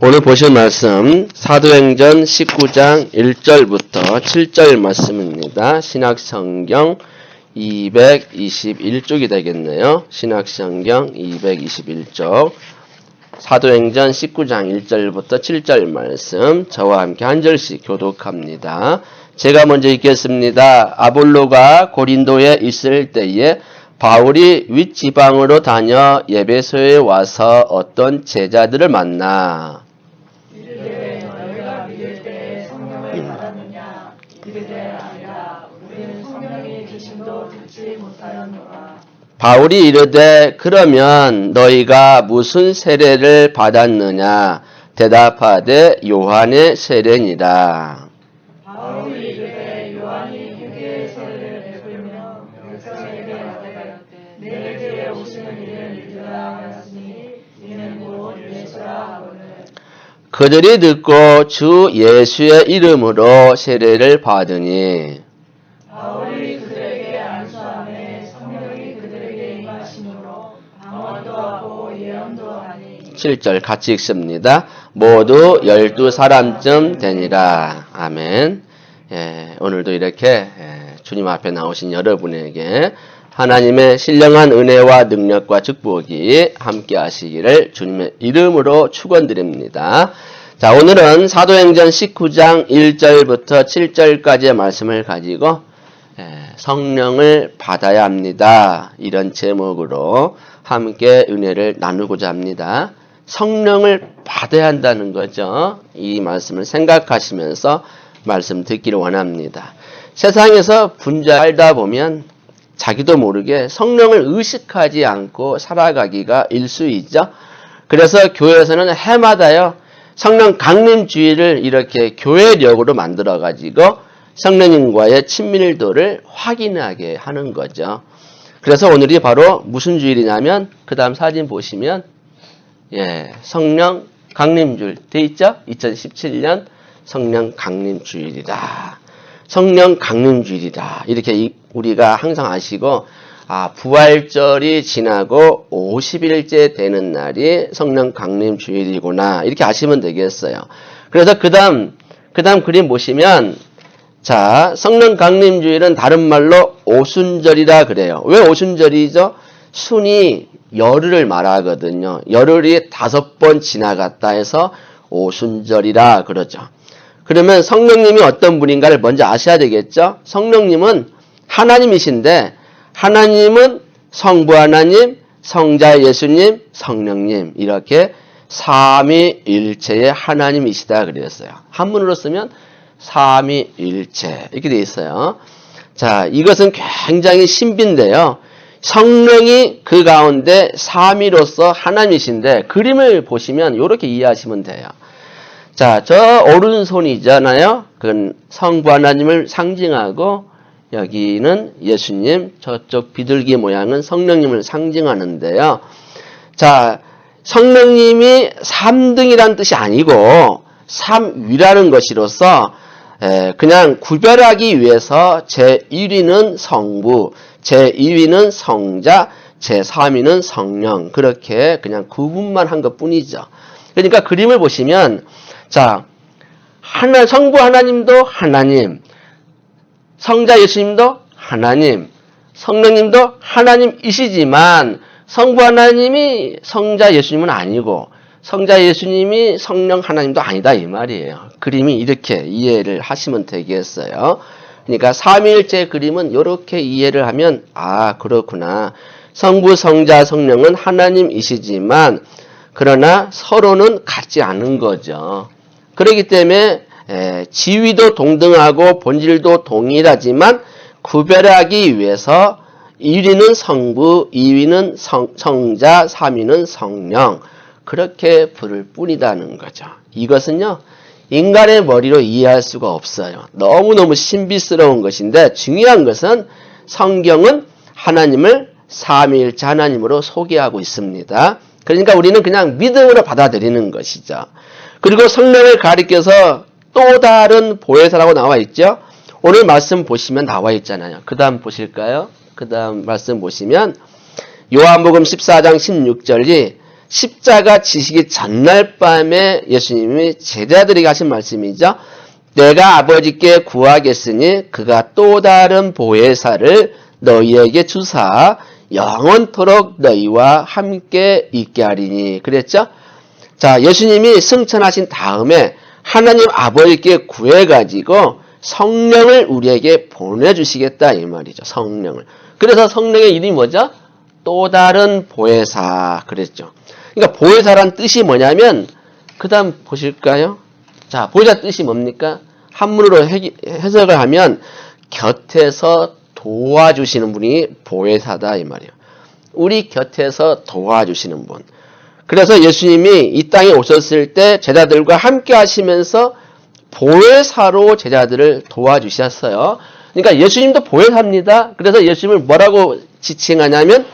오늘 보실 말씀 사도행전 19장 1절부터 7절 말씀입니다. 신약성경 221쪽이 되겠네요. 신약성경 221쪽 사도행전 19장 1절부터 7절 말씀 저와 함께 한 절씩 교독합니다. 제가 먼저 읽겠습니다. 아볼로가 고린도에 있을 때에 바울이 윗지방으로 다녀 에베소에 와서 어떤 제자들을 만나 이르되 너희가 믿을 때 성령을 받았느냐 이르되 아니라 우리는 성령의 계심도 듣지 못하였노라. 바울이 이르되 그러면 너희가 무슨 세례를 받았느냐 대답하되 요한의 세례니라. 바울이 이르되 요한이 회개의 세례를 베풀며 백성에게 말하되 내게에 오시는 이를 믿으라 하였으니 이는 곧 예수라 하거늘. 그들이 듣고 주 예수의 이름으로 세례를 받으니 바울이 그들에게 안수하매 성령이 그들에게 임하심으로 방언도 하고 예언도 하니. 7절 같이 읽습니다. 모두 12사람쯤 되니라. 아멘. 오늘도 이렇게 주님 앞에 나오신 여러분에게 하나님의 신령한 은혜와 능력과 축복이 함께 하시기를 주님의 이름으로 축원드립니다. 자, 오늘은 사도행전 19장 1절부터 7절까지의 말씀을 가지고 성령을 받아야 합니다. 이런 제목으로 함께 은혜를 나누고자 합니다. 성령을 받아야 한다는 거죠. 이 말씀을 생각하시면서 말씀 듣기를 원합니다. 세상에서 분자 살다 보면 자기도 모르게 성령을 의식하지 않고 살아가기가 일수이죠. 그래서 교회에서는 해마다요 성령 강림주의를 이렇게 교회력으로 만들어 가지고 성령님과의 친밀도를 확인하게 하는 거죠. 그래서 오늘이 바로 무슨 주일이냐면 그 다음 사진 보시면 성령 강림주일 돼 있죠? 2017년 성령 강림주일이다. 성령 강림주일이다. 이렇게 우리가 항상 아시고 부활절이 지나고 50일째 되는 날이 성령 강림주일이구나. 이렇게 아시면 되겠어요. 그래서 그 다음 그림 보시면 자, 성령 강림주일은 다른 말로 오순절이라 그래요. 왜 오순절이죠? 순이 열흘을 말하거든요. 열흘이 5번 지나갔다 해서 오순절이라 그러죠. 그러면 성령님이 어떤 분인가를 먼저 아셔야 되겠죠? 성령님은 하나님이신데 하나님은 성부 하나님, 성자 예수님, 성령님 이렇게 삼위일체의 하나님이시다 그랬어요. 한문으로 쓰면 삼위일체 이렇게 되어 있어요. 자, 이것은 굉장히 신비인데요. 성령이 그 가운데 삼위로서 하나님이신데 그림을 보시면 이렇게 이해하시면 돼요. 자, 저 오른손이잖아요. 그건 성부 하나님을 상징하고 여기는 예수님, 저쪽 비둘기 모양은 성령님을 상징하는데요. 자, 성령님이 3등이라는 뜻이 아니고 3위라는 것이로서 그냥 구별하기 위해서 제1위는 성부, 제2위는 성자, 제3위는 성령 그렇게 그냥 구분만 한 것뿐이죠. 그러니까 그림을 보시면 자, 성부 하나님도 하나님, 성자 예수님도 하나님, 성령님도 하나님이시지만 성부 하나님이 성자 예수님은 아니고 성자 예수님이 성령 하나님도 아니다 이 말이에요. 그림이 이렇게 이해를 하시면 되겠어요. 그러니까 삼위일체 그림은 이렇게 이해를 하면 그렇구나. 성부, 성자, 성령은 하나님이시지만 그러나 서로는 같지 않은 거죠. 그렇기 때문에 지위도 동등하고 본질도 동일하지만 구별하기 위해서 1위는 성부, 2위는 성자, 3위는 성령 그렇게 부를 뿐이라는 거죠. 이것은요 인간의 머리로 이해할 수가 없어요. 너무너무 신비스러운 것인데 중요한 것은 성경은 하나님을 삼위일체 하나님으로 소개하고 있습니다. 그러니까 우리는 그냥 믿음으로 받아들이는 것이죠. 그리고 성령을 가리켜서 또 다른 보혜사라고 나와 있죠. 오늘 말씀 보시면 나와 있잖아요. 그 다음 보실까요? 그 다음 말씀 보시면 요한복음 14장 16절이 십자가 지시기 전날 밤에 예수님이 제자들에게 하신 말씀이죠. 내가 아버지께 구하겠으니 그가 또 다른 보혜사를 너희에게 주사 영원토록 너희와 함께 있게 하리니 그랬죠. 자, 예수님이 승천하신 다음에 하나님 아버지께 구해가지고 성령을 우리에게 보내주시겠다 이 말이죠. 성령을. 그래서 성령의 이름이 뭐죠? 또 다른 보혜사 그랬죠. 그러니까 보혜사란 뜻이 뭐냐면 그 다음 보실까요? 자, 보혜사 뜻이 뭡니까? 한문으로 해석을 하면 곁에서 도와주시는 분이 보혜사다 이 말이에요. 우리 곁에서 도와주시는 분. 그래서 예수님이 이 땅에 오셨을 때 제자들과 함께 하시면서 보혜사로 제자들을 도와주셨어요. 그러니까 예수님도 보혜사입니다. 그래서 예수님을 뭐라고 지칭하냐면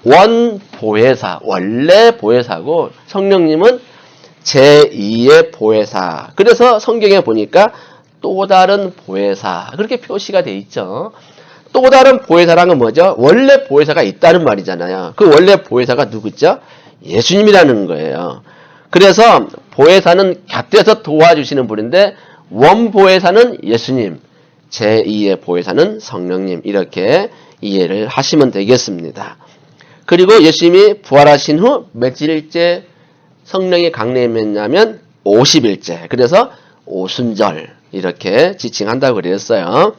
원보혜사, 원래 보혜사고 성령님은 제2의 보혜사. 그래서 성경에 보니까 또 다른 보혜사 그렇게 표시가 돼 있죠. 또 다른 보혜사라는 건 뭐죠? 원래 보혜사가 있다는 말이잖아요. 그 원래 보혜사가 누구죠? 예수님이라는 거예요. 그래서 보혜사는 곁에서 도와주시는 분인데 원보혜사는 예수님, 제2의 보혜사는 성령님 이렇게 이해를 하시면 되겠습니다. 그리고 예수님이 부활하신 후 며칠째 성령이 강림했냐면 50일째. 그래서 오순절 이렇게 지칭한다고 그랬어요.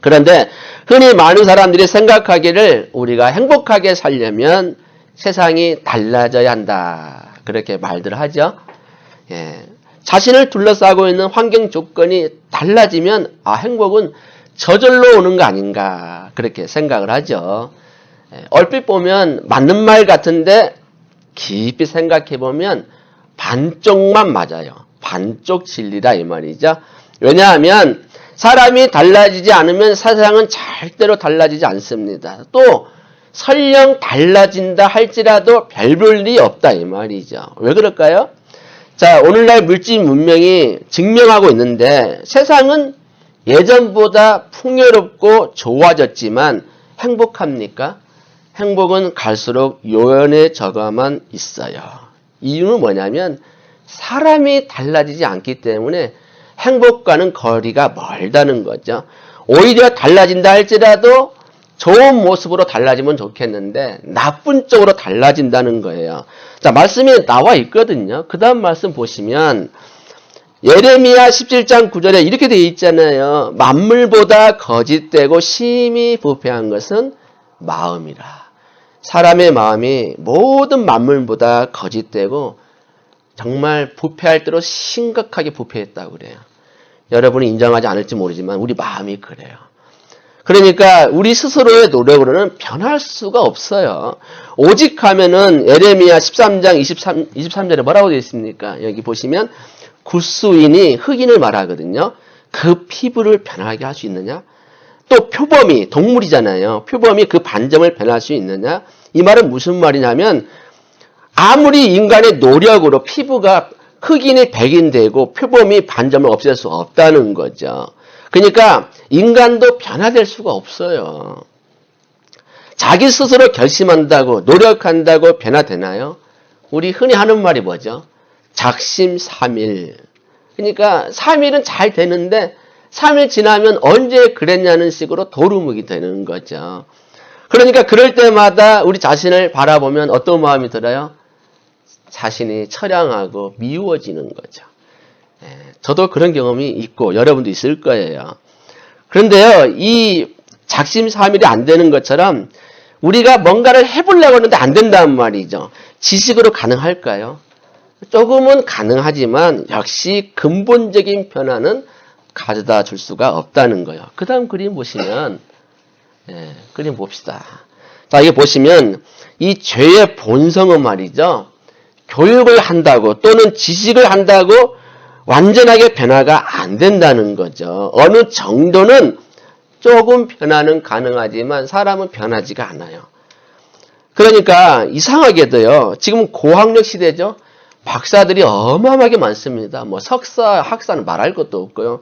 그런데 흔히 많은 사람들이 생각하기를 우리가 행복하게 살려면 세상이 달라져야 한다. 그렇게 말들 하죠. 예. 자신을 둘러싸고 있는 환경 조건이 달라지면 행복은 저절로 오는 거 아닌가 그렇게 생각을 하죠. 예. 얼핏 보면 맞는 말 같은데 깊이 생각해 보면 반쪽만 맞아요. 반쪽 진리다 이 말이죠. 왜냐하면 사람이 달라지지 않으면 세상은 절대로 달라지지 않습니다. 또 설령 달라진다 할지라도 별 볼 일이 없다 이 말이죠. 왜 그럴까요? 자, 오늘날 물질 문명이 증명하고 있는데 세상은 예전보다 풍요롭고 좋아졌지만 행복합니까? 행복은 갈수록 요연해져가만 있어요. 이유는 뭐냐면 사람이 달라지지 않기 때문에 행복과는 거리가 멀다는 거죠. 오히려 달라진다 할지라도 좋은 모습으로 달라지면 좋겠는데 나쁜 쪽으로 달라진다는 거예요. 자, 말씀이 나와 있거든요. 그 다음 말씀 보시면 예레미야 17장 9절에 이렇게 되어 있잖아요. 만물보다 거짓되고 심히 부패한 것은 마음이라. 사람의 마음이 모든 만물보다 거짓되고 정말 부패할 대로 심각하게 부패했다고 그래요. 여러분이 인정하지 않을지 모르지만 우리 마음이 그래요. 그러니까 우리 스스로의 노력으로는 변할 수가 없어요. 오직 하면은 예레미야 13장 23절에 뭐라고 되어 있습니까? 여기 보시면 굿수인이 흑인을 말하거든요. 그 피부를 변하게 할 수 있느냐? 또 표범이 동물이잖아요. 표범이 그 반점을 변할 수 있느냐? 이 말은 무슨 말이냐면 아무리 인간의 노력으로 피부가 흑인이 백인 되고 표범이 반점을 없앨 수 없다는 거죠. 그러니까 인간도 변화될 수가 없어요. 자기 스스로 결심한다고 노력한다고 변화되나요? 우리 흔히 하는 말이 뭐죠? 작심삼일. 그러니까 3일은 잘 되는데 3일 지나면 언제 그랬냐는 식으로 도루묵이 되는 거죠. 그러니까 그럴 때마다 우리 자신을 바라보면 어떤 마음이 들어요? 자신이 처량하고 미워지는 거죠. 저도 그런 경험이 있고 여러분도 있을 거예요. 그런데요, 이 작심삼일이 안 되는 것처럼 우리가 뭔가를 해보려고 하는데 안 된다는 말이죠. 지식으로 가능할까요? 조금은 가능하지만 역시 근본적인 변화는 가져다 줄 수가 없다는 거예요. 그 다음 그림 보시면 그림 봅시다. 자, 이게 보시면 이 죄의 본성은 말이죠. 교육을 한다고 또는 지식을 한다고 완전하게 변화가 안 된다는 거죠. 어느 정도는 조금 변화는 가능하지만 사람은 변하지가 않아요. 그러니까 이상하게도요. 지금 고학력 시대죠. 박사들이 어마어마하게 많습니다. 뭐 석사, 학사는 말할 것도 없고요.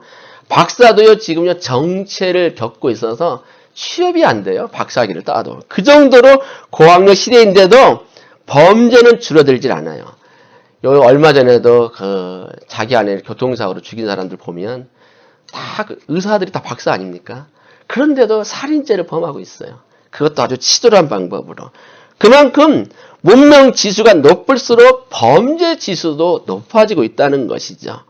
박사도요. 지금요. 정체를 겪고 있어서 취업이 안 돼요. 박사학위를 따도. 그 정도로 고학력 시대인데도 범죄는 줄어들질 않아요. 요 얼마 전에도 자기 아내를 교통사고로 죽인 사람들 보면 다 의사들이 다 박사 아닙니까? 그런데도 살인죄를 범하고 있어요. 그것도 아주 치졸한 방법으로. 그만큼 문명 지수가 높을수록 범죄 지수도 높아지고 있다는 것이죠.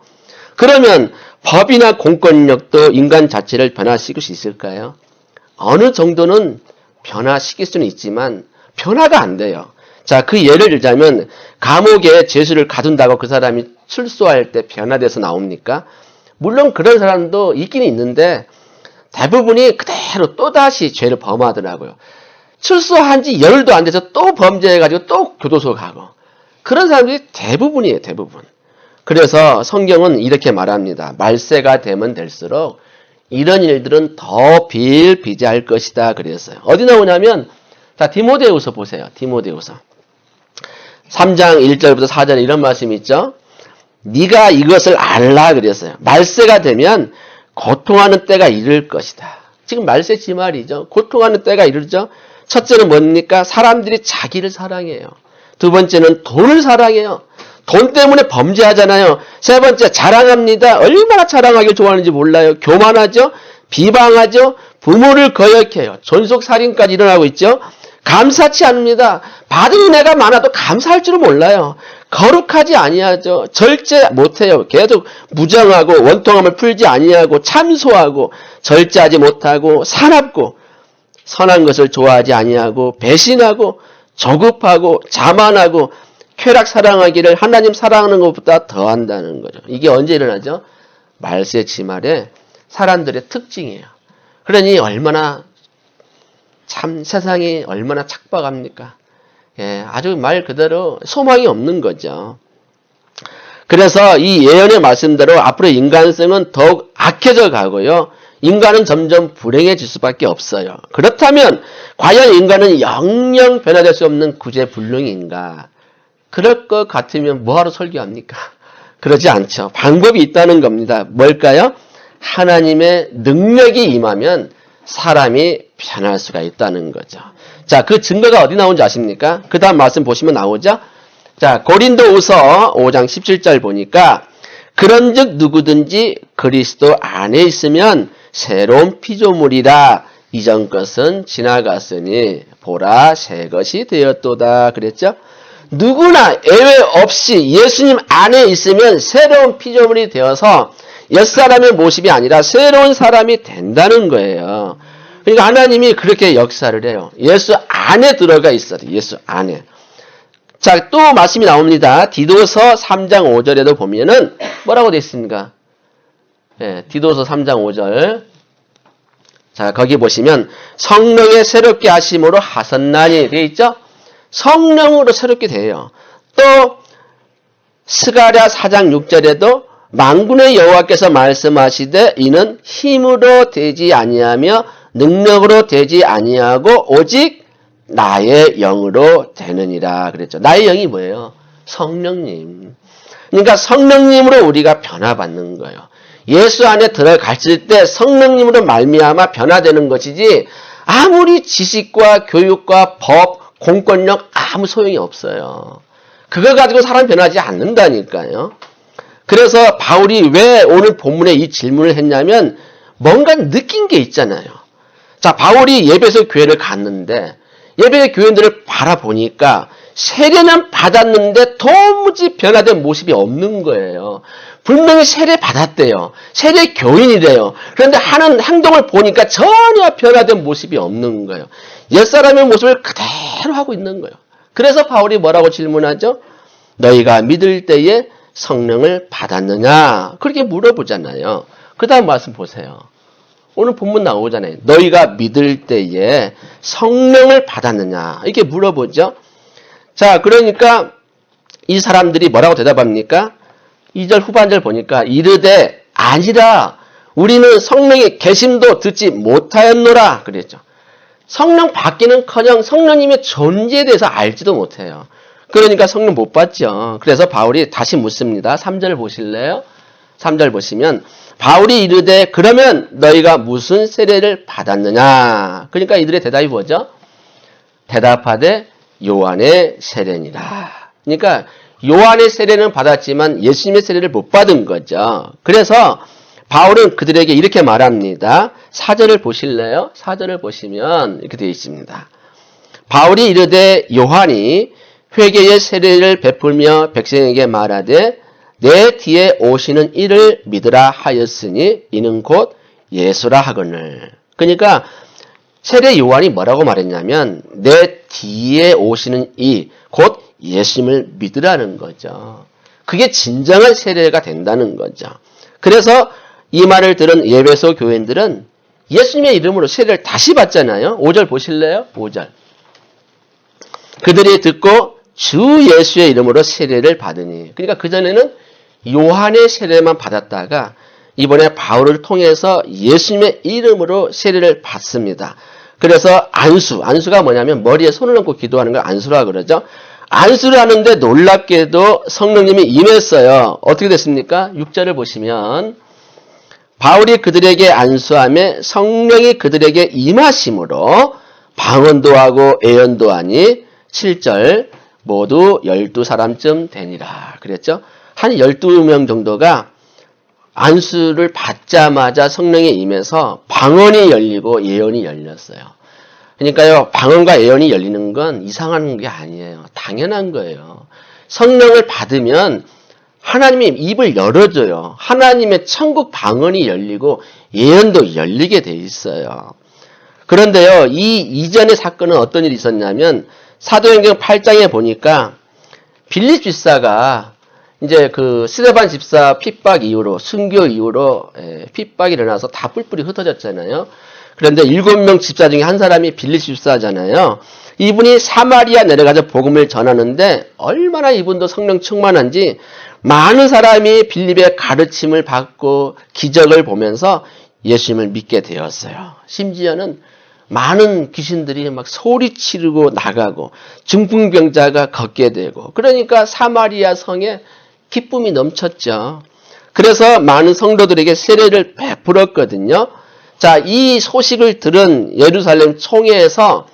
그러면 법이나 공권력도 인간 자체를 변화시킬 수 있을까요? 어느 정도는 변화시킬 수는 있지만 변화가 안 돼요. 자, 그 예를 들자면 감옥에 죄수를 가둔다고 그 사람이 출소할 때 변화돼서 나옵니까? 물론 그런 사람도 있긴 있는데 대부분이 그대로 또다시 죄를 범하더라고요. 출소한 지 열도 안 돼서 또 범죄해가지고 또 교도소 가고. 그런 사람들이 대부분이에요, 대부분. 그래서 성경은 이렇게 말합니다. 말세가 되면 될수록 이런 일들은 더 비일비재할 것이다 그랬어요. 어디 나오냐면 자, 디모데후서 보세요. 디모데후서 3장 1절부터 4절에 이런 말씀이 있죠. 네가 이것을 알라 그랬어요. 말세가 되면 고통하는 때가 이를 것이다. 지금 말세 지말이죠. 고통하는 때가 이르죠. 첫째는 뭡니까? 사람들이 자기를 사랑해요. 두 번째는 돈을 사랑해요. 돈 때문에 범죄하잖아요. 세 번째 자랑합니다. 얼마나 자랑하기 좋아하는지 몰라요. 교만하죠. 비방하죠. 부모를 거역해요. 존속살인까지 일어나고 있죠. 감사치 않습니다. 받은 은혜가 많아도 감사할 줄은 몰라요. 거룩하지 아니하죠. 절제 못해요. 계속 무정하고 원통함을 풀지 아니하고 참소하고 절제하지 못하고 사납고 선한 것을 좋아하지 아니하고 배신하고 조급하고 자만하고 쾌락 사랑하기를 하나님 사랑하는 것보다 더한다는 거죠. 이게 언제 일어나죠? 말세 지말에 사람들의 특징이에요. 그러니 얼마나 참 세상이 얼마나 착박합니까? 예, 아주 말 그대로 소망이 없는 거죠. 그래서 이 예언의 말씀대로 앞으로 인간성은 더욱 악해져 가고요. 인간은 점점 불행해질 수밖에 없어요. 그렇다면 과연 인간은 영영 변화될 수 없는 구제불능인가? 그럴 것 같으면 뭐하러 설교합니까? 그러지 않죠. 방법이 있다는 겁니다. 뭘까요? 하나님의 능력이 임하면 사람이 변할 수가 있다는 거죠. 자, 그 증거가 어디 나온지 아십니까? 그 다음 말씀 보시면 나오죠? 자, 고린도후서 5장 17절 보니까 그런즉 누구든지 그리스도 안에 있으면 새로운 피조물이라 이전 것은 지나갔으니 보라 새 것이 되었도다 그랬죠? 누구나 예외 없이 예수님 안에 있으면 새로운 피조물이 되어서 옛사람의 모습이 아니라 새로운 사람이 된다는 거예요. 그러니까 하나님이 그렇게 역사를 해요. 예수 안에 들어가 있어요. 예수 안에. 자, 또 말씀이 나옵니다. 디도서 3장 5절에도 보면은 뭐라고 되어 있습니까? 예, 디도서 3장 5절. 자, 거기 보시면 성령의 새롭게 하심으로 하선나니 되어 있죠? 성령으로 새롭게 돼요. 또 스가랴 4장 6절에도 만군의 여호와께서 말씀하시되 이는 힘으로 되지 아니하며 능력으로 되지 아니하고 오직 나의 영으로 되느니라 그랬죠. 나의 영이 뭐예요? 성령님. 그러니까 성령님으로 우리가 변화받는 거예요. 예수 안에 들어갔을 때 성령님으로 말미암아 변화되는 것이지 아무리 지식과 교육과 법, 공권력 아무 소용이 없어요. 그거 가지고 사람 변하지 않는다니까요. 그래서 바울이 왜 오늘 본문에 이 질문을 했냐면 뭔가 느낀 게 있잖아요. 자, 바울이 예배소 교회를 갔는데 예배 교인들을 바라보니까 세례는 받았는데 도무지 변화된 모습이 없는 거예요. 분명히 세례 받았대요. 세례 교인이래요. 그런데 하는 행동을 보니까 전혀 변화된 모습이 없는 거예요. 옛사람의 모습을 그대로 하고 있는 거예요. 그래서 바울이 뭐라고 질문하죠? 너희가 믿을 때에 성령을 받았느냐? 그렇게 물어보잖아요. 그 다음 말씀 보세요. 오늘 본문 나오잖아요. 너희가 믿을 때에 성령을 받았느냐? 이렇게 물어보죠. 자, 그러니까 이 사람들이 뭐라고 대답합니까? 2절 후반절 보니까 이르되 아니라 우리는 성령의 계심도 듣지 못하였노라 그랬죠. 성령 받기는커녕 성령님의 존재에 대해서 알지도 못해요. 그러니까 성령 못 받죠. 그래서 바울이 다시 묻습니다. 3절 보실래요? 3절 보시면 바울이 이르되 그러면 너희가 무슨 세례를 받았느냐? 그러니까 이들의 대답이 뭐죠? 대답하되 요한의 세례니라. 그러니까 요한의 세례는 받았지만 예수님의 세례를 못 받은 거죠. 그래서 바울은 그들에게 이렇게 말합니다. 4절을 보실래요? 4절을 보시면 이렇게 되어 있습니다. 바울이 이르되 요한이 회개의 세례를 베풀며 백성에게 말하되 내 뒤에 오시는 이를 믿으라 하였으니 이는 곧 예수라 하거늘. 그러니까 세례 요한이 뭐라고 말했냐면 내 뒤에 오시는 이 곧 예수님을 믿으라는 거죠. 그게 진정한 세례가 된다는 거죠. 그래서 이 말을 들은 에베소 교인들은 예수님의 이름으로 세례를 다시 받잖아요. 5절 보실래요? 5절. 그들이 듣고 주 예수의 이름으로 세례를 받으니. 그러니까 그전에는 요한의 세례만 받았다가 이번에 바울을 통해서 예수님의 이름으로 세례를 받습니다. 그래서 안수가 뭐냐면 머리에 손을 얹고 기도하는 걸 안수라 그러죠. 안수를 하는데 놀랍게도 성령님이 임했어요. 어떻게 됐습니까? 6절을 보시면 바울이 그들에게 안수하며 성령이 그들에게 임하심으로 방언도 하고 예언도 하니 7절 모두 12사람쯤 되니라 그랬죠. 한 12명 정도가 안수를 받자마자 성령이 임해서 방언이 열리고 예언이 열렸어요. 그러니까요, 방언과 예언이 열리는 건 이상한 게 아니에요. 당연한 거예요. 성령을 받으면 하나님이 입을 열어줘요. 하나님의 천국 방언이 열리고 예언도 열리게 돼 있어요. 그런데요, 이 이전의 사건은 어떤 일이 있었냐면 사도행전 8장에 보니까 빌립 집사가 이제 그 스데반 집사 핍박 이후로 순교 이후로 핍박이 일어나서 다 뿔뿔이 흩어졌잖아요. 그런데 7명 집사 중에 한 사람이 빌립 집사잖아요. 이분이 사마리아 내려가서 복음을 전하는데 얼마나 이분도 성령 충만한지 많은 사람이 빌립의 가르침을 받고 기적을 보면서 예수님을 믿게 되었어요. 심지어는 많은 귀신들이 막 소리 지르고 나가고 중풍병자가 걷게 되고 그러니까 사마리아 성에 기쁨이 넘쳤죠. 그래서 많은 성도들에게 세례를 베풀었거든요. 자, 이 소식을 들은 예루살렘 총회에서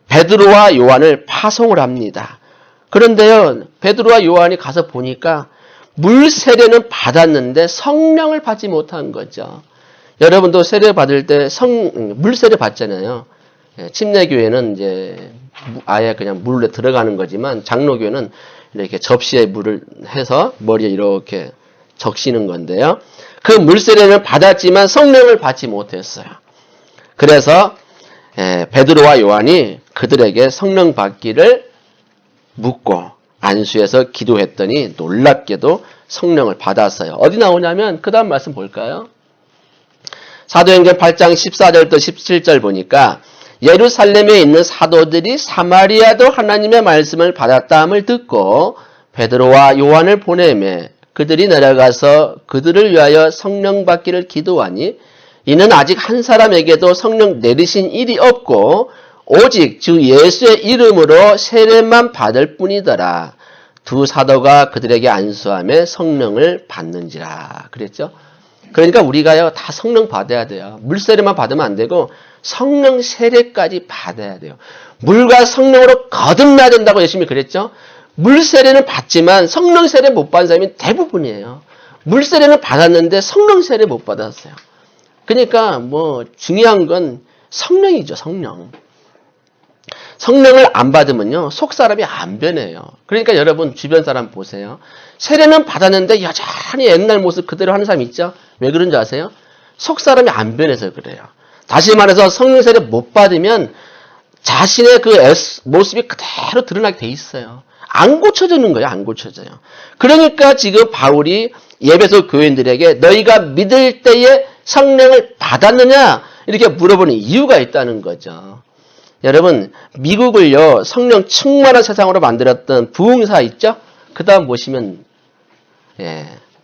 베드로와 요한을 파송을 합니다. 그런데요, 베드로와 요한이 가서 보니까 물 세례는 받았는데 성령을 받지 못한 거죠. 여러분도 세례 받을 때 물 세례 받잖아요. 침례교회는 이제 아예 그냥 물에 들어가는 거지만 장로교회는 이렇게 접시에 물을 해서 머리에 이렇게 적시는 건데요. 그 물세례는 받았지만 성령을 받지 못했어요. 그래서 베드로와 요한이 그들에게 성령 받기를 묻고 안수해서 기도했더니 놀랍게도 성령을 받았어요. 어디 나오냐면 그 다음 말씀 볼까요? 사도행전 8장 14절부터 17절 보니까 예루살렘에 있는 사도들이 사마리아도 하나님의 말씀을 받았다함을 듣고 베드로와 요한을 보내매 그들이 내려가서 그들을 위하여 성령 받기를 기도하니 이는 아직 한 사람에게도 성령 내리신 일이 없고 오직 주 예수의 이름으로 세례만 받을 뿐이더라. 두 사도가 그들에게 안수하며 성령을 받는지라 그랬죠. 그러니까 우리가요 다 성령 받아야 돼요. 물세례만 받으면 안 되고 성령 세례까지 받아야 돼요. 물과 성령으로 거듭나야 된다고 예수님이 그랬죠. 물세례는 받지만 성령 세례 못 받은 사람이 대부분이에요. 물세례는 받았는데 성령 세례 못 받았어요. 그러니까 뭐 중요한 건 성령이죠. 성령을 안 받으면요 속 사람이 안 변해요. 그러니까 여러분 주변 사람 보세요. 세례는 받았는데 여전히 옛날 모습 그대로 하는 사람 있죠. 왜 그런지 아세요? 속 사람이 안 변해서 그래요. 다시 말해서 성령 세례 못 받으면 자신의 그 모습이 그대로 드러나게 돼 있어요. 안 고쳐지는 거예요. 안 고쳐져요. 그러니까 지금 바울이 에베소 교인들에게 너희가 믿을 때에 성령을 받았느냐 이렇게 물어보는 이유가 있다는 거죠. 여러분 미국을요 성령 충만한 세상으로 만들었던 부흥사 있죠? 그 다음 보시면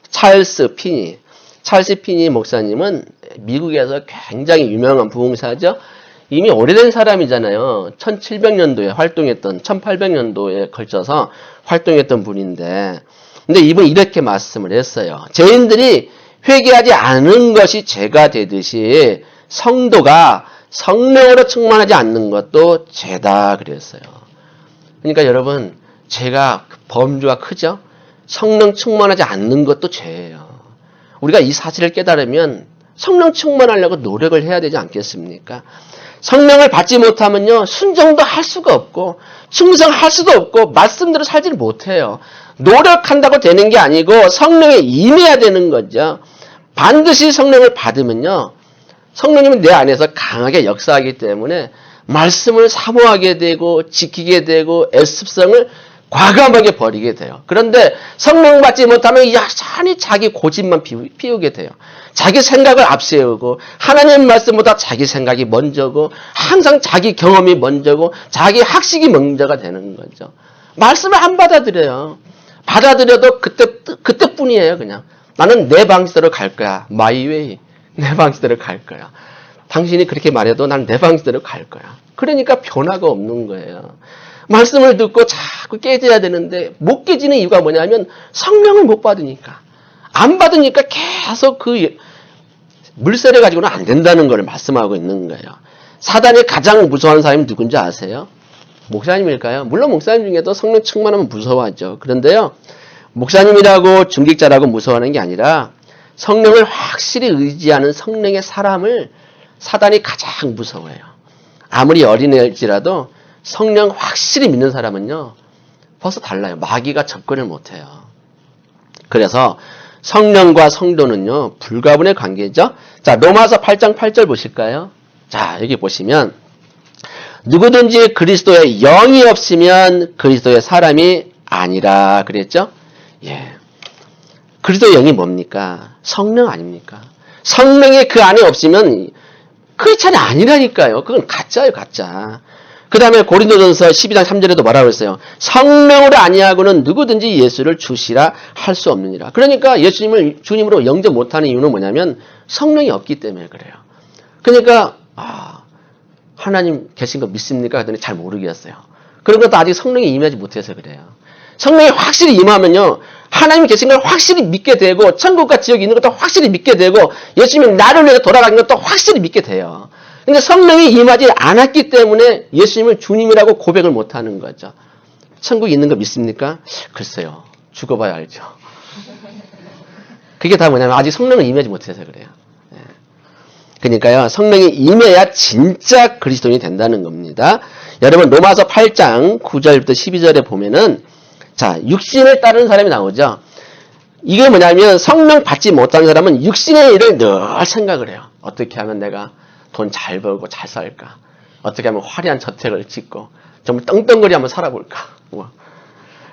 찰스 피니 목사님은 미국에서 굉장히 유명한 부흥사죠. 이미 오래된 사람이잖아요. 1700년도에 활동했던 1800년도에 걸쳐서 활동했던 분인데 근데 이분이 이렇게 말씀을 했어요. 죄인들이 회개하지 않은 것이 죄가 되듯이 성도가 성령으로 충만하지 않는 것도 죄다 그랬어요. 그러니까 여러분, 죄가 범주가 크죠? 성령 충만하지 않는 것도 죄예요. 우리가 이 사실을 깨달으면 성령 충만하려고 노력을 해야 되지 않겠습니까? 성령을 받지 못하면요, 순종도 할 수가 없고 충성할 수도 없고 말씀대로 살지를 못해요. 노력한다고 되는 게 아니고 성령에 임해야 되는 거죠. 반드시 성령을 받으면요, 성령님은 내 안에서 강하게 역사하기 때문에 말씀을 사모하게 되고 지키게 되고 애습성을 과감하게 버리게 돼요. 그런데 성령 받지 못하면 여전히 자기 고집만 피우게 돼요. 자기 생각을 앞세우고 하나님 말씀보다 자기 생각이 먼저고 항상 자기 경험이 먼저고 자기 학식이 먼저가 되는 거죠. 말씀을 안 받아들여요. 받아들여도 그때뿐이에요. 그냥 나는 내 방식대로 갈 거야. My way. 내 방식대로 갈 거야. 당신이 그렇게 말해도 난 내 방식대로 갈 거야. 그러니까 변화가 없는 거예요. 말씀을 듣고 자꾸 깨져야 되는데 못 깨지는 이유가 뭐냐면 성령을 못 받으니까. 안 받으니까 계속 그 물세례 가지고는 안 된다는 걸 말씀하고 있는 거예요. 사단이 가장 무서워하는 사람이 누군지 아세요? 목사님일까요? 물론 목사님 중에도 성령 충만하면 무서워하죠. 그런데요, 목사님이라고 중직자라고 무서워하는 게 아니라 성령을 확실히 의지하는 성령의 사람을 사단이 가장 무서워해요. 아무리 어린애일지라도 성령 확실히 믿는 사람은요, 벌써 달라요. 마귀가 접근을 못해요. 그래서 성령과 성도는요, 불가분의 관계죠. 자, 로마서 8장 8절 보실까요? 자, 여기 보시면 누구든지 그리스도의 영이 없으면 그리스도의 사람이 아니라 그랬죠? 예. 그리스도의 영이 뭡니까? 성령 아닙니까? 성령이 그 안에 없으면 크리스찬이 아니라니까요. 그건 가짜예요, 가짜. 그 다음에 고린도전서 12장 3절에도 뭐라고 했어요? 성령으로 아니하고는 누구든지 예수를 주시라 할 수 없느니라. 그러니까 예수님을 주님으로 영접 못하는 이유는 뭐냐면 성령이 없기 때문에 그래요. 그러니까 하나님 계신 거 믿습니까? 하더니 잘 모르겠어요. 그런 것도 아직 성령이 임하지 못해서 그래요. 성령이 확실히 임하면요, 하나님이 계신 걸 확실히 믿게 되고 천국과 지옥이 있는 것도 확실히 믿게 되고 예수님이 나를 위해서 돌아가는 것도 확실히 믿게 돼요. 근데 성령이 임하지 않았기 때문에 예수님을 주님이라고 고백을 못하는 거죠. 천국이 있는 거 믿습니까? 글쎄요. 죽어봐야 알죠. 그게 다 뭐냐면 아직 성령을 임하지 못해서 그래요. 그러니까요, 성령이 임해야 진짜 그리스도인이 된다는 겁니다. 여러분, 로마서 8장 9절부터 12절에 보면은, 자, 육신을 따르는 사람이 나오죠. 이게 뭐냐면 성령 받지 못한 사람은 육신의 일을 늘 생각을 해요. 어떻게 하면 내가 돈 잘 벌고 잘 살까? 어떻게 하면 화려한 저택을 짓고 정말 떵떵거리 한번 살아볼까?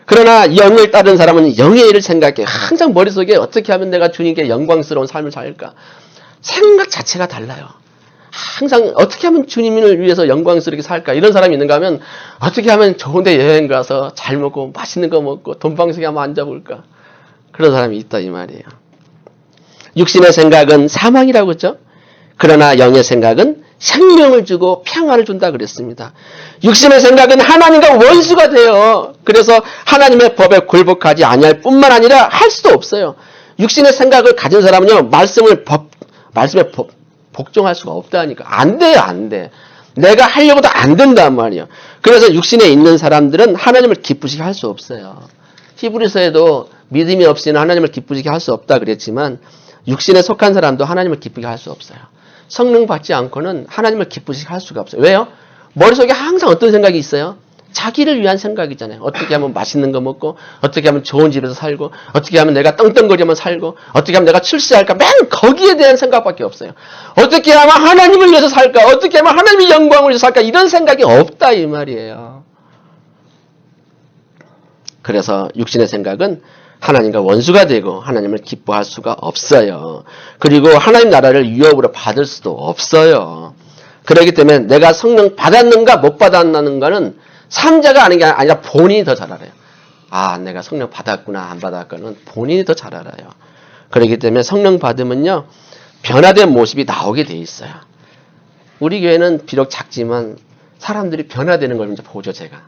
그러나 영을 따르는 사람은 영의 일을 생각해. 항상 머릿속에 어떻게 하면 내가 주님께 영광스러운 삶을 살까? 생각 자체가 달라요. 항상 어떻게 하면 주님을 위해서 영광스럽게 살까? 이런 사람이 있는가 하면 어떻게 하면 좋은 데 여행 가서 잘 먹고 맛있는 거 먹고 돈방석에 한번 앉아볼까? 그런 사람이 있다 이 말이에요. 육신의 생각은 사망이라고 했죠? 그러나 영의 생각은 생명을 주고 평안을 준다 그랬습니다. 육신의 생각은 하나님과 원수가 돼요. 그래서 하나님의 법에 굴복하지 아니할 뿐만 아니라 할 수도 없어요. 육신의 생각을 가진 사람은요, 말씀에 복종할 수가 없다니까. 안 돼요, 안 돼. 내가 하려고도 안 된단 말이에요. 그래서 육신에 있는 사람들은 하나님을 기쁘시게 할 수 없어요. 히브리서에도 믿음이 없이는 하나님을 기쁘시게 할 수 없다 그랬지만 육신에 속한 사람도 하나님을 기쁘게 할 수 없어요. 성령 받지 않고는 하나님을 기쁘시게 할 수가 없어요. 왜요? 머릿속에 항상 어떤 생각이 있어요? 자기를 위한 생각이잖아요. 어떻게 하면 맛있는 거 먹고, 어떻게 하면 좋은 집에서 살고, 어떻게 하면 내가 떵떵거리면 살고, 어떻게 하면 내가 출세할까? 맨 거기에 대한 생각밖에 없어요. 어떻게 하면 하나님을 위해서 살까? 어떻게 하면 하나님의 영광을 위해서 살까? 이런 생각이 없다 이 말이에요. 그래서 육신의 생각은 하나님과 원수가 되고 하나님을 기뻐할 수가 없어요. 그리고 하나님 나라를 유업으로 받을 수도 없어요. 그렇기 때문에 내가 성령 받았는가 못 받았는가는 삼자가 아닌 게 아니라 본인이 더 잘 알아요. 아, 내가 성령 받았구나 안 받았구나는 본인이 더 잘 알아요. 그렇기 때문에 성령 받으면요, 변화된 모습이 나오게 돼 있어요. 우리 교회는 비록 작지만 사람들이 변화되는 걸 이제 보죠. 제가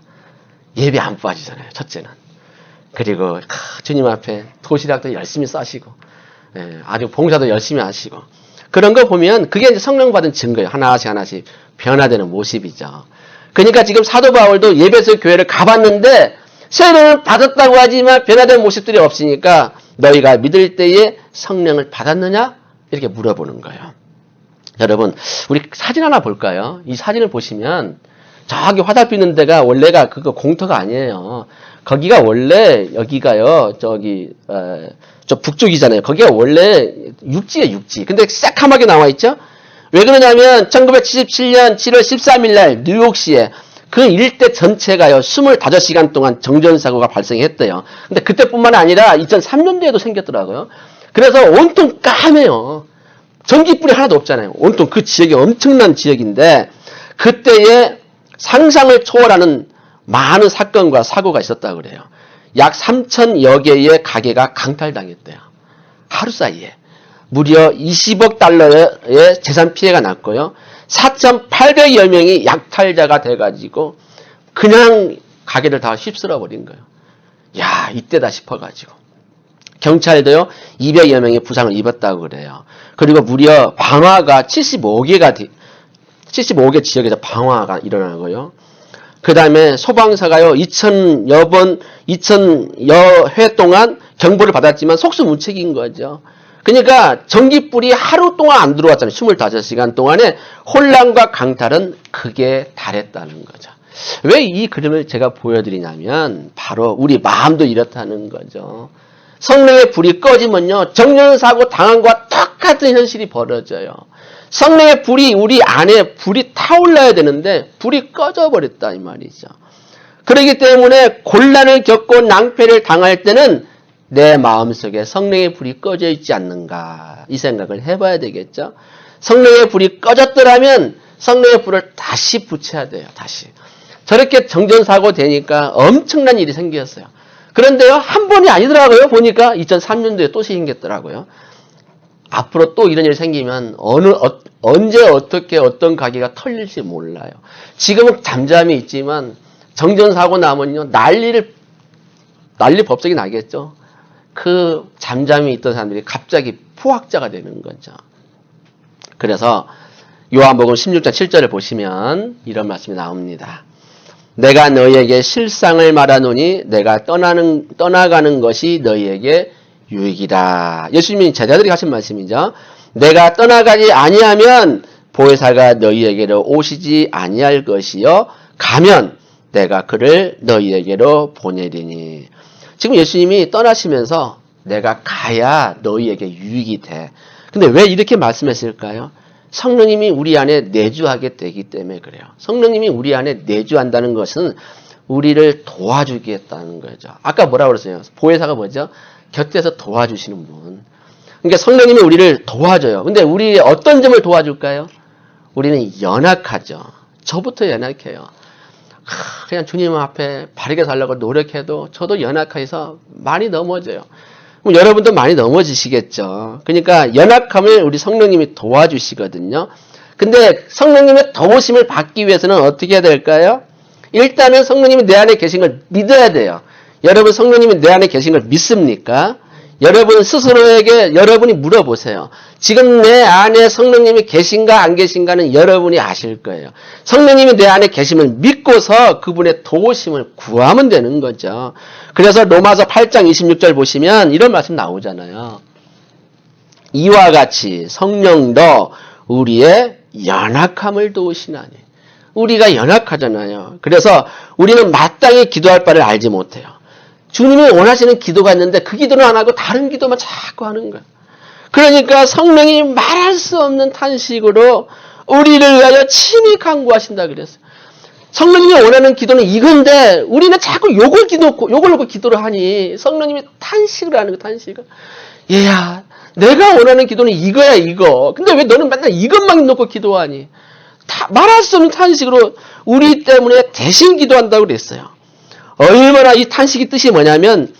예배 안 빠지잖아요. 첫째는. 그리고 주님 앞에 도시락도 열심히 싸시고, 아주 봉사도 열심히 하시고, 그런 거 보면 그게 이제 성령 받은 증거예요. 하나씩 하나씩 변화되는 모습이죠. 그러니까 지금 사도 바울도 예배소 교회를 가봤는데 세례를 받았다고 하지만 변화된 모습들이 없으니까 너희가 믿을 때에 성령을 받았느냐? 이렇게 물어보는 거예요. 여러분, 우리 사진 하나 볼까요? 이 사진을 보시면 저기 화살표 있는 데가 원래가 그거 공터가 아니에요. 거기가 원래 여기가요. 저 북쪽이잖아요. 거기가 원래 육지예요, 육지. 근데 새카맣게 나와 있죠? 왜 그러냐면 1977년 7월 13일 날 뉴욕시에 그 일대 전체가요. 25시간 동안 정전사고가 발생했대요. 근데 그때뿐만 아니라 2003년도에도 생겼더라고요. 그래서 온통 까매요. 전기불이 하나도 없잖아요. 온통 그 지역이 엄청난 지역인데 그때에 상상을 초월하는 많은 사건과 사고가 있었다고 그래요. 약 3,000여 개의 가게가 강탈당했대요. 하루 사이에. 무려 20억 달러의 재산 피해가 났고요. 4,800여 명이 약탈자가 돼가지고 그냥 가게를 다 휩쓸어 버린 거예요. 야, 이때다 싶어가지고. 경찰도요, 200여 명이 부상을 입었다고 그래요. 그리고 무려 방화가 75개 지역에서 방화가 일어나고요. 그 다음에 소방사가요, 2,000여 회 동안 경보를 받았지만 속수무책인 거죠. 그러니까 전기불이 하루 동안 안 들어왔잖아요. 25시간 동안에 혼란과 강탈은 극에 달했다는 거죠. 왜 이 그림을 제가 보여드리냐면 바로 우리 마음도 이렇다는 거죠. 성령의 불이 꺼지면요, 정전사고 당한 것과 똑같은 현실이 벌어져요. 성령의 불이 우리 안에 불이 타올라야 되는데 불이 꺼져버렸다 이 말이죠. 그렇기 때문에 곤란을 겪고 낭패를 당할 때는 내 마음속에 성령의 불이 꺼져 있지 않는가 이 생각을 해봐야 되겠죠. 성령의 불이 꺼졌더라면 성령의 불을 다시 붙여야 돼요. 다시. 저렇게 정전사고 되니까 엄청난 일이 생겼어요. 그런데요, 한 번이 아니더라고요. 보니까 2003년도에 또 생겼더라고요. 앞으로 또 이런 일이 생기면 언제 어떻게 어떤 가게가 털릴지 몰라요. 지금은 잠잠히 있지만 정전사고 나면요, 난리 법석이 나겠죠. 그 잠잠히 있던 사람들이 갑자기 포악자가 되는 거죠. 그래서 요한복음 16장 7절을 보시면 이런 말씀이 나옵니다. 내가 너희에게 실상을 말하노니 내가 떠나가는 것이 너희에게 유익이다. 예수님이 제자들이 하신 말씀이죠. 내가 떠나가지 아니하면 보혜사가 너희에게로 오시지 아니할 것이요 가면 내가 그를 너희에게로 보내리니. 지금 예수님이 떠나시면서 내가 가야 너희에게 유익이 돼. 근데 왜 이렇게 말씀했을까요? 성령님이 우리 안에 내주하게 되기 때문에 그래요. 성령님이 우리 안에 내주한다는 것은 우리를 도와주겠다는 거죠. 아까 뭐라고 그랬어요? 보혜사가 뭐죠? 곁에서 도와주시는 분. 그러니까 성령님이 우리를 도와줘요. 근데 우리 어떤 점을 도와줄까요? 우리는 연약하죠. 저부터 연약해요. 그냥 주님 앞에 바르게 살려고 노력해도 저도 연약해서 많이 넘어져요. 그럼 여러분도 많이 넘어지시겠죠. 그러니까 연약함을 우리 성령님이 도와주시거든요. 근데 성령님의 도우심을 받기 위해서는 어떻게 해야 될까요? 일단은 성령님이 내 안에 계신 걸 믿어야 돼요. 여러분 성령님이 내 안에 계신 걸 믿습니까? 여러분 스스로에게 여러분이 물어보세요. 지금 내 안에 성령님이 계신가 안 계신가는 여러분이 아실 거예요. 성령님이 내 안에 계심을 믿고서 그분의 도우심을 구하면 되는 거죠. 그래서 로마서 8장 26절 보시면 이런 말씀 나오잖아요. 이와 같이 성령도 우리의 연약함을 도우시나니. 우리가 연약하잖아요. 그래서 우리는 마땅히 기도할 바를 알지 못해요. 주님이 원하시는 기도가 있는데 그 기도는 안 하고 다른 기도만 자꾸 하는 거예요. 그러니까 성령이 말할 수 없는 탄식으로 우리를 위하여 친히 간구하신다 그랬어요. 성령님이 원하는 기도는 이건데 우리는 자꾸 요걸 놓고 기도를 하니 성령님이 탄식을 하는 거 탄식을. 얘야, 내가 원하는 기도는 이거야 이거. 근데 왜 너는 맨날 이것만 놓고 기도하니? 말할 수 없는 탄식으로 우리 때문에 대신 기도한다고 그랬어요. 얼마나 이 탄식의 뜻이 뭐냐면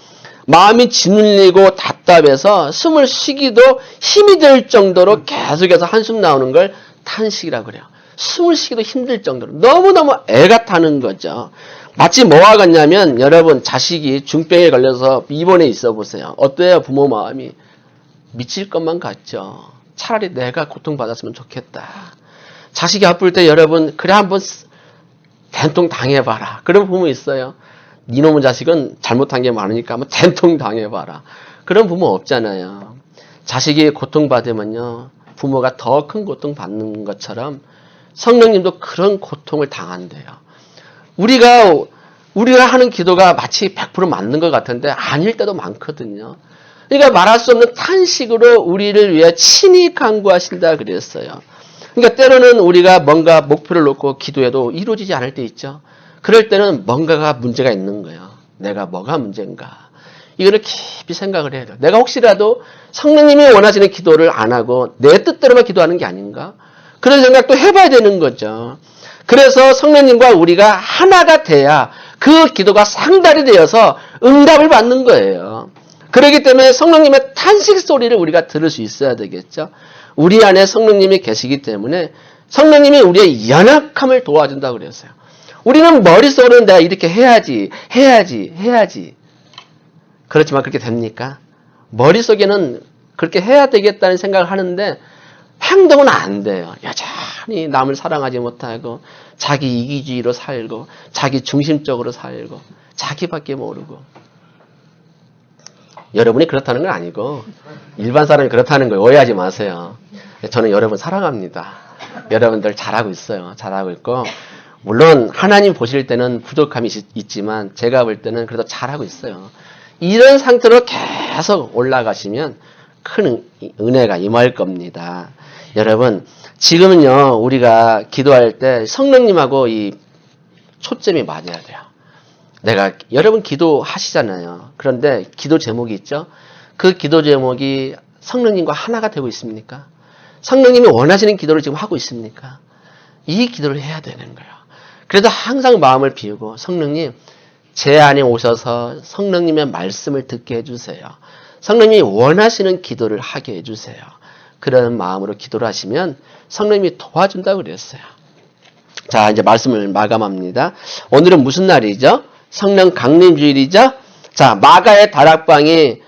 마음이 짓눌리고 답답해서 숨을 쉬기도 힘이 들 정도로 계속해서 한숨 나오는 걸 탄식이라고 그래요. 숨을 쉬기도 힘들 정도로 너무너무 애가 타는 거죠. 마치 뭐와 같냐면 여러분 자식이 중병에 걸려서 입원해 있어 보세요. 어때요? 부모 마음이 미칠 것만 같죠. 차라리 내가 고통받았으면 좋겠다. 자식이 아플 때 여러분 그래 한번 된통 당해봐라. 그런 부모 있어요. 이놈의 자식은 잘못한 게 많으니까 한번 된통 당해봐라. 그런 부모 없잖아요. 자식이 고통받으면요, 부모가 더 큰 고통 받는 것처럼 성령님도 그런 고통을 당한대요. 우리가 하는 기도가 마치 100% 맞는 것 같은데 아닐 때도 많거든요. 그러니까 말할 수 없는 탄식으로 우리를 위해 친히 간구하신다 그랬어요. 그러니까 때로는 우리가 뭔가 목표를 놓고 기도해도 이루어지지 않을 때 있죠. 그럴 때는 뭔가가 문제가 있는 거예요. 내가 뭐가 문제인가. 이거를 깊이 생각을 해야 돼요. 내가 혹시라도 성령님이 원하시는 기도를 안 하고 내 뜻대로만 기도하는 게 아닌가? 그런 생각도 해봐야 되는 거죠. 그래서 성령님과 우리가 하나가 돼야 그 기도가 상달이 되어서 응답을 받는 거예요. 그렇기 때문에 성령님의 탄식 소리를 우리가 들을 수 있어야 되겠죠. 우리 안에 성령님이 계시기 때문에 성령님이 우리의 연약함을 도와준다고 그랬어요. 우리는 머릿속으로는 내가 이렇게 해야지. 그렇지만 그렇게 됩니까? 머릿속에는 그렇게 해야 되겠다는 생각을 하는데 행동은 안 돼요. 여전히 남을 사랑하지 못하고 자기 이기주의로 살고 자기 중심적으로 살고 자기밖에 모르고. 여러분이 그렇다는 건 아니고 일반 사람이 그렇다는 걸 오해하지 마세요. 저는 여러분 사랑합니다. 여러분들 잘하고 있어요. 잘하고 있고 물론 하나님 보실 때는 부족함이 있지만 제가 볼 때는 그래도 잘하고 있어요. 이런 상태로 계속 올라가시면 큰 은혜가 임할 겁니다. 여러분 지금은요 우리가 기도할 때 성령님하고 이 초점이 맞아야 돼요. 여러분 기도하시잖아요. 그런데 기도 제목이 있죠. 그 기도 제목이 성령님과 하나가 되고 있습니까? 성령님이 원하시는 기도를 지금 하고 있습니까? 이 기도를 해야 되는 거예요. 그래서 항상 마음을 비우고 성령님 제 안에 오셔서 성령님의 말씀을 듣게 해주세요. 성령님이 원하시는 기도를 하게 해주세요. 그런 마음으로 기도를 하시면 성령님이 도와준다고 그랬어요. 자, 이제 말씀을 마감합니다. 오늘은 무슨 날이죠? 성령 강림주일이죠? 자, 마가의 다락방이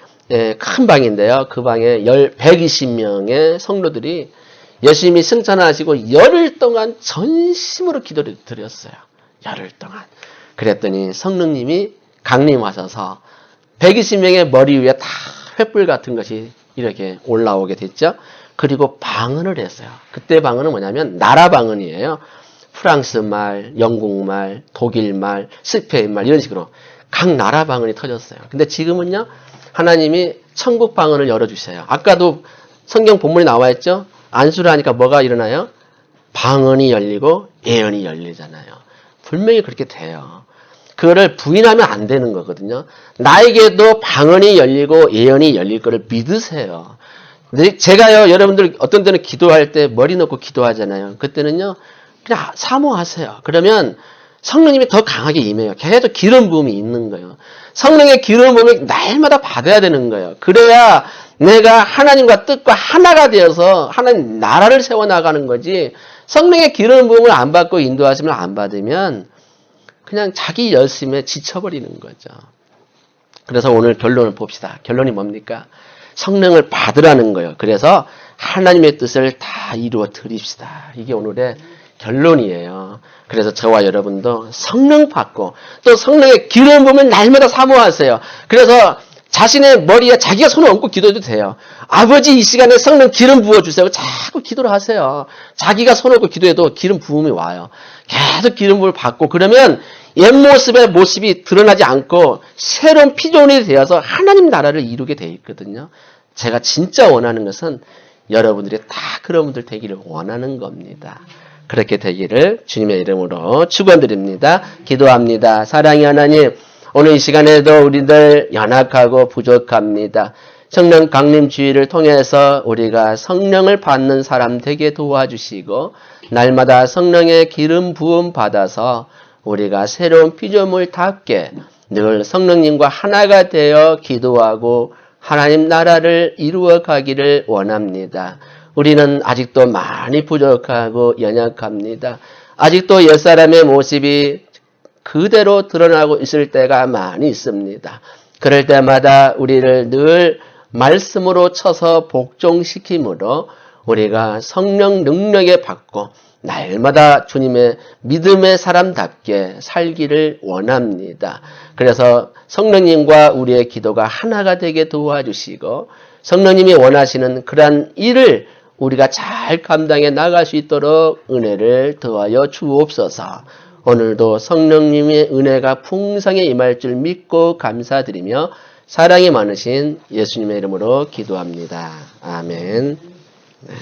큰 방인데요. 그 방에 120명의 성도들이 열심히 승천하시고 열흘 동안 전심으로 기도를 드렸어요. 열흘 동안. 그랬더니 성령님이 강림하셔서 120명의 머리 위에 다 횃불 같은 것이 이렇게 올라오게 됐죠. 그리고 방언을 했어요. 그때 방언은 뭐냐면 나라 방언이에요. 프랑스 말, 영국 말, 독일 말, 스페인 말 이런 식으로 각 나라 방언이 터졌어요. 근데 지금은요. 하나님이 천국 방언을 열어주셔요. 아까도 성경 본문에 나와 있죠. 안수를 하니까 뭐가 일어나요? 방언이 열리고 예언이 열리잖아요. 분명히 그렇게 돼요. 그거를 부인하면 안 되는 거거든요. 나에게도 방언이 열리고 예언이 열릴 거를 믿으세요. 제가요, 여러분들 어떤 때는 기도할 때 머리 놓고 기도하잖아요. 그때는요, 그냥 사모하세요. 그러면 성령님이 더 강하게 임해요. 계속 기름 부음이 있는 거예요. 성령의 기름 부음을 날마다 받아야 되는 거예요. 그래야 내가 하나님과 뜻과 하나가 되어서 하나님 나라를 세워나가는 거지 성령의 기름 부음을 안 받고 인도하심을 안 받으면 그냥 자기 열심에 지쳐버리는 거죠. 그래서 오늘 결론을 봅시다. 결론이 뭡니까? 성령을 받으라는 거예요. 그래서 하나님의 뜻을 다 이루어 드립시다. 이게 오늘의 결론이에요. 그래서 저와 여러분도 성령 받고 또 성령의 기름 부음을 날마다 사모하세요. 그래서 자신의 머리에 자기가 손을 얹고 기도해도 돼요. 아버지 이 시간에 성령 기름 부어주세요. 자꾸 기도를 하세요. 자기가 손을 얹고 기도해도 기름 부음이 와요. 계속 기름 부음을 받고 그러면 옛 모습이 드러나지 않고 새로운 피조물이 되어서 하나님 나라를 이루게 돼 있거든요. 제가 진짜 원하는 것은 여러분들이 다 그런 분들 되기를 원하는 겁니다. 그렇게 되기를 주님의 이름으로 축원드립니다. 기도합니다. 사랑의 하나님, 오늘 이 시간에도 우리들 연약하고 부족합니다. 성령 강림 주의를 통해서 우리가 성령을 받는 사람 되게 도와주시고 날마다 성령의 기름 부음 받아서 우리가 새로운 피조물답게 늘 성령님과 하나가 되어 기도하고 하나님 나라를 이루어 가기를 원합니다. 우리는 아직도 많이 부족하고 연약합니다. 아직도 옛사람의 모습이 그대로 드러나고 있을 때가 많이 있습니다. 그럴 때마다 우리를 늘 말씀으로 쳐서 복종시키므로 우리가 성령 능력에 받고 날마다 주님의 믿음의 사람답게 살기를 원합니다. 그래서 성령님과 우리의 기도가 하나가 되게 도와주시고 성령님이 원하시는 그러한 일을 우리가 잘 감당해 나갈 수 있도록 은혜를 더하여 주옵소서. 오늘도 성령님의 은혜가 풍성히 임할 줄 믿고 감사드리며 사랑이 많으신 예수님의 이름으로 기도합니다. 아멘. 네.